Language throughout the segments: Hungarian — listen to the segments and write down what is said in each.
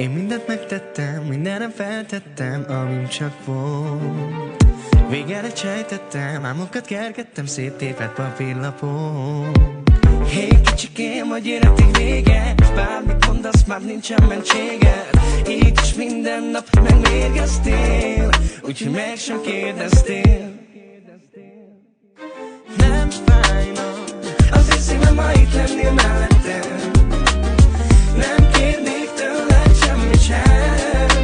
Én mindent megtettem, mindenre feltettem, amim csak volt. Végre sejtettem, álmokat kergettem, széttépett papírlapon. Hé, kicsikém, hogy életig vége, bármit mondasz, már nincsen mentséged. Így is minden nap megmérgeztél, úgyhogy meg sem kérdeztél. Nem fájna az én szívem, ha itt lennél mellettem. Nem kérnék tőled semmit sem,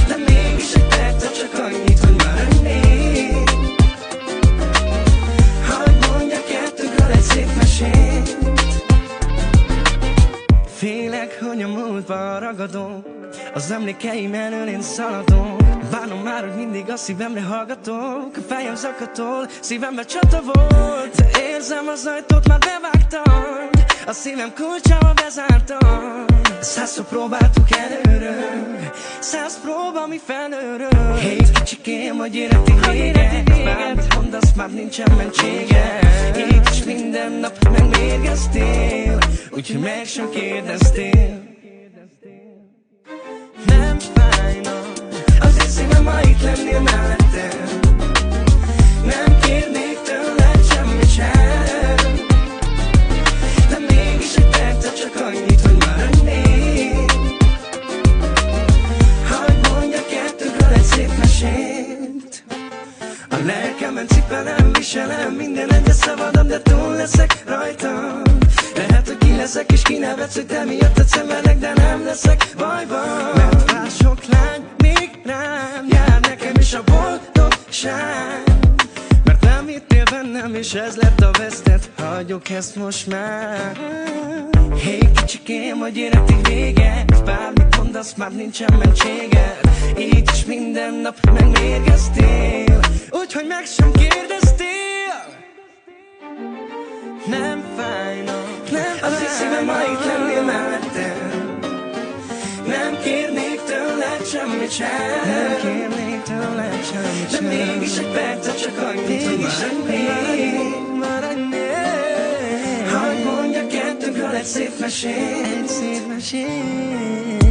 de mégis egy percet csak annyit, hogy maradnék. Hadd mondjak kettőnkről egy szép mesét. Félek, hogy a múltba ragadok, az emlékeim elől én szaladok. Bánom már, hogy mindig a szívemre hallgatok. A fejem zakatol, szívembe csata volt. De érzem az ajtót, már bevágtam, a szívem kulcsával bezártam. 100-szor próbáltuk előről, 100 próba, mi felőről. Hé, kicsikém, hogy életig vége, bármit mondasz, már nincsen mentsége. Így is minden nap megmérgeztél, úgyhogy meg sem kérdeztél. Nem fájna az én szívem, ha itt lennél mellettem. Nem kérnék tőled semmit sem, de mégis egy percet csak annyit, hogy maradnék. Hadd mondjak kettőnkről egy szép mesét. A lelkemen cipelem, viselem minden egyes szavadon, de túl leszek rajtam. Lehet, hogy ki leszek és kinevetsz, hogy te miattat szenvedek, de nem leszek bajban. Mert már sok lány még rám jár, nekem is a boldogság. Mert nem hittél bennem, és ez lett a vesztett, hagyjuk ezt most már. Hé, kicsikém, hogy életig vége, bármit mondasz, már nincsen mentséged. Így is minden nap megmérgeztél, úgyhogy meg sem kérdeztél. Nem fájna az én szívem, ha itt lennél mellettem. Nem kérnék tőled semmit sem, nem kérnék tőled semmit sem, de mégis egy percet csak annyit, hogy maradnék. Hadd mondjak kettőnkről egy szép mesét, egy szép mesét.